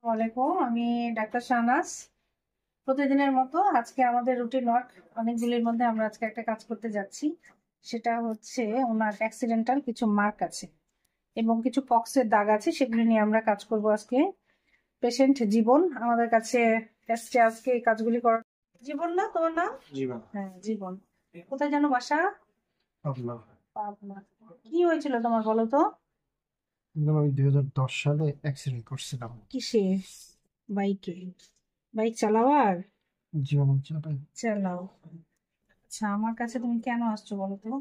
ওয়ালাইকুম, আমি ডাক্তার শাহনাজ। প্রতিদিনের মতো আজকে আমাদের রুটিন ওয়ার্ক অনেকগুলির মধ্যে আমরা আজকে একটা কাজ করতে যাচ্ছি। সেটা হচ্ছে ওনার অ্যাক্সিডেন্টাল কিছু মার্ক আছে এবং কিছু পক্সের দাগ আছে, সেগুলি নিয়ে আমরা কাজ করব আজকে। পেশেন্ট জীবন আমাদের কাছে এসছে আজকে এই কাজগুলি করার। জীবন না তোমার নাম? জীবন। হ্যাঁ, জীবন। কোথায় যেন বাসা? পাবনা। পাবনা। কি হয়েছিল তোমার বলো তো? আমি 2010 সালে অ্যাক্সিডেন্ট করছিলাম। কিসে? বাইকে? বাইক চালাওয়ার? জীবন চালাই। চালাও। আচ্ছা, আমার কাছে তুমি কেন আসছো বলো তো?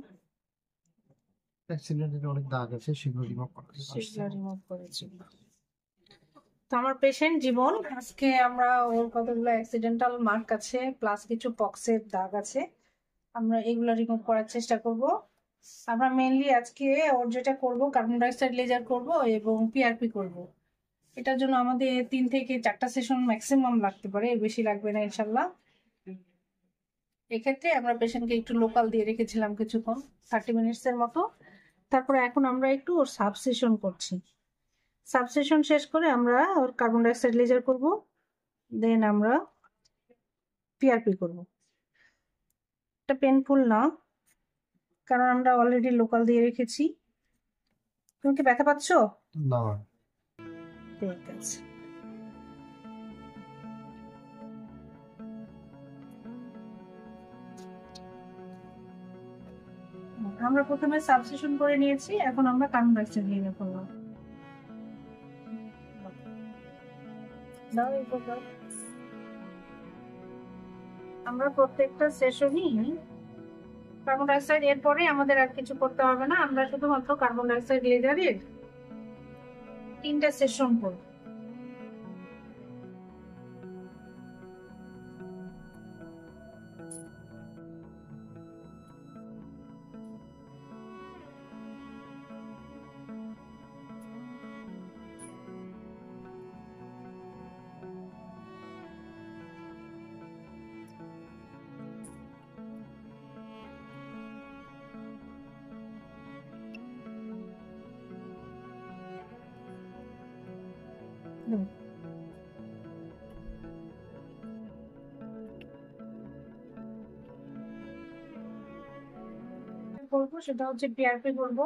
অ্যাক্সিডেন্টের অনেক দাগ আছে, সেগুলো রিমুভ করতে আসছে। সেগুলো রিমুভ করেছি। তো আমার পেশেন্ট জীবন, আজকে আমরা ওর কতগুলো অ্যাক্সিডেন্টাল মার্ক আছে প্লাস কিছু পক্সের দাগ আছে, আমরা এগুলো রিমুভ করার চেষ্টা করব। আমরা মেইনলি আজকে ওর যেটা করব, কার্বন ডাইঅক্সাইড লেজার করব এবং পিআরপি করব। এটার জন্য আমাদের 3 থেকে 4টা সেশন ম্যাক্সিমাম লাগতে পারে, এর বেশি লাগবে না ইনশাল্লাহ। এক্ষেত্রে আমরা পেশেন্টকে একটু লোকাল দিয়ে রেখেছিলাম কিছুক্ষণ, 30 মিনিটসের মতো। তারপরে এখন আমরা একটু ওর সাবসেশন করছি। সাবসেশন শেষ করে আমরা ওর কার্বন ডাইঅক্সাইড লেজার করব, দেন আমরা পিআরপি করব। এটা পেনফুল না, কারণ আমরা অলরেডি লোকাল দিয়ে রেখেছি। তুমি কি ব্যথা পাচ্ছ? না। ঠিক আছে। আমরা প্রথমে সাবসেশন করে নিয়েছি, এখন আমরা কার্বন ডাইঅক্সাইড লেজার করব। আমরা প্রত্যেকটা সেশনই কার্বন ডাইঅক্সাইড, এরপরে আমাদের আর কিছু করতে হবে না, আমরা শুধুমাত্র কার্বন ডাইঅক্সাইড লেজারের 3টা সেশন করব। করবো সেটা হচ্ছে পিআরপি করব।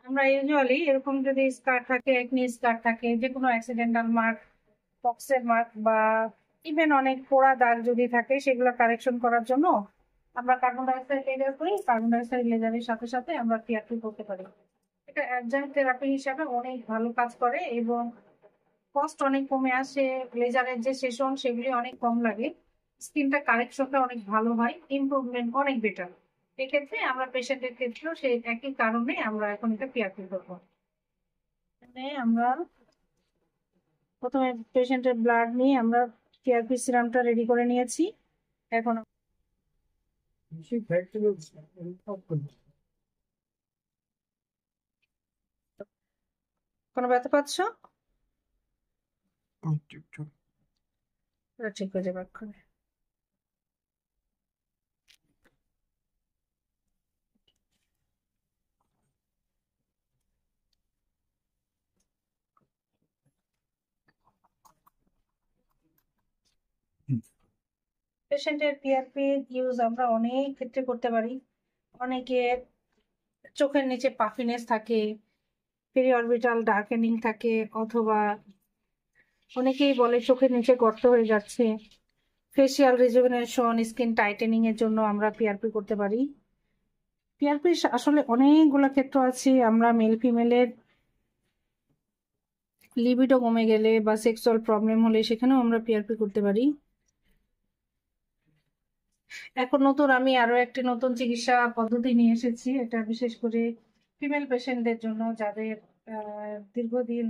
আমরা ইউজুয়ালি এরকম যদি স্কার থাকে, একনি স্কার থাকে, যে কোনো অ্যাক্সিডেন্টাল মার্ক, পক্সের মার্ক বা ইভেন অনেক পোড়া দাগ যদি থাকে, সেগুলো কারেকশন করার জন্য আমরা কার্বন ডাইঅক্সাইড লেজার করি। কার্বন ডাইঅক্সাইড লেজারের সাথে সাথে আমরা পিআরপি করতে পারি। এটা অ্যাডজাঙ্ক থেরাপি হিসাবে অনেক ভালো কাজ করে এবং কস্ট অনেক কমে আসে। লেজারের যে সেশন সেগুলি অনেক কম লাগে, স্কিনটা কারেকশনটা অনেক ভালো হয়, ইমপ্রুভমেন্ট অনেক বেটার। এক্ষেত্রে আমরা পেশেন্টের ক্ষেত্রেও সেই একই কারণে আমরা এখন এটা পিআরপি করবো। মানে আমরা প্রথমে পেশেন্টের ব্লাড নিয়ে আমরা পিআরপি সিরামটা রেডি করে নিয়েছি। এখন কোনো ব্যথা পাচ্ছ? ঠিক হয়ে যাবে এক্ষুনি। পেশেন্টের পিআরপি ইউজ আমরা অনেক ক্ষেত্রে করতে পারি। অনেকের চোখের নিচে পাফিনেস থাকে, পেরিঅরবিটাল ডার্কেনিং থাকে, অথবা অনেকেই বলে চোখের নিচে গর্ত হয়ে যাচ্ছে। ফেসিয়াল রিজুভেনেশন, স্কিন টাইটেনিং এর জন্য আমরা পিআরপি করতে পারি। পিআরপি আসলে অনেকগুলো ক্ষেত্র আছে। আমরা মেল ফিমেলের লিবিডো কমে গেলে বা সেক্সুয়াল প্রবলেম হলে সেখানেও আমরা পিআরপি করতে পারি। এখন নতুন আমি আরো একটি নতুন চিকিৎসা পদ্ধতি নিয়ে এসেছি, এটা বিশেষ করে ফিমেল পেশেন্টদের জন্য, যাদের দীর্ঘদিন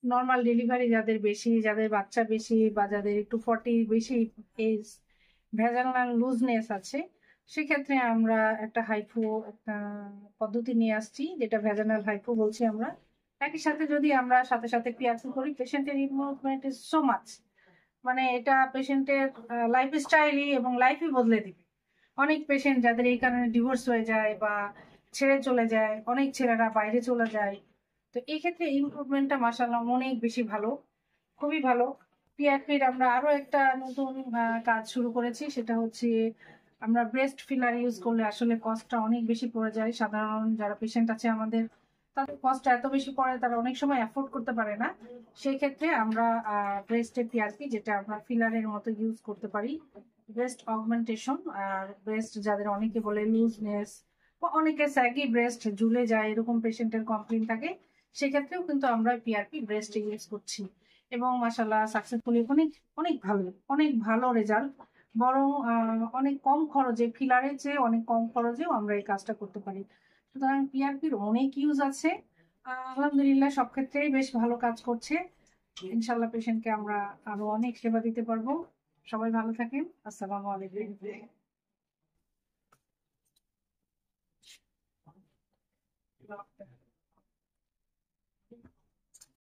নর্মাল ডেলিভারি, যাদের বেশি, যাদের বাচ্চা বেশি, বা যাদের একটু 40 বেশি এজ, ভ্যাজানাল লুজনেস আছে, সেক্ষেত্রে আমরা একটা হাইফু একটা পদ্ধতি নিয়ে আসছি, যেটা ভ্যাজানাল হাইফু বলছি আমরা। একই সাথে যদি আমরা সাথে সাথে পিআরপি করি, পেশেন্টের ইমপ্রুভমেন্ট ইজ সো মাচ। মানে এটা পেশেন্টের লাইফস্টাইলই এবং লাইফই বদলে দিবে। অনেক পেশেন্ট যাদের এই কারণে ডিভোর্স হয়ে যায় বা ছেড়ে চলে যায়, অনেক ছেলেরা বাইরে চলে যায়, তো এই ক্ষেত্রে ইমপ্রুভমেন্টটা মাশাআল্লাহ অনেক বেশি ভালো, খুবই ভালো। পিআরপির আমরা আরো একটা নতুন কাজ শুরু করেছি, সেটা হচ্ছে আমরা ব্রেস্ট ফিলার ইউজ করলে আসলে কস্টটা অনেক বেশি পড়ে যায়। সাধারণ যারা পেশেন্ট আছে আমাদের, তাদের কস্টটা এত বেশি পড়ে, তারা অনেক সময় অ্যাফোর্ড করতে পারে না। সেই ক্ষেত্রে আমরা ব্রেস্টের পিআরপি, যেটা আমরা ফিলারের মতো ইউজ করতে পারি, ব্রেস্ট অগমেন্টেশন। আর ব্রেস্ট যাদের অনেকে বলে লুজনেস, বা অনেকে স্যাগি ব্রেস্ট ঝুলে যায়, এরকম পেশেন্টের কমপ্লেন থাকে, সেক্ষেত্রেও কিন্তু আমরা পিআরপি ব্রেস্ট ইউজ করছি এবং মাশাআল্লাহ সাকসেসফুলি অনেক অনেক ভালো, অনেক ভালো রেজাল্ট। বরং অনেক কম খরচে, ফিলারের চেয়ে অনেক কম খরচেও আমরা এই কাজটা করতে পারি। সুতরাং পিআরপির অনেক ইউজ আছে। আলহামদুলিল্লাহ সব ক্ষেত্রেই বেশ ভালো কাজ করছে। ইনশাল্লাহ পেশেন্টকে আমরা আরো অনেক সেবা দিতে পারবো। সবাই ভালো থাকেন। আসসালামু আলাইকুম।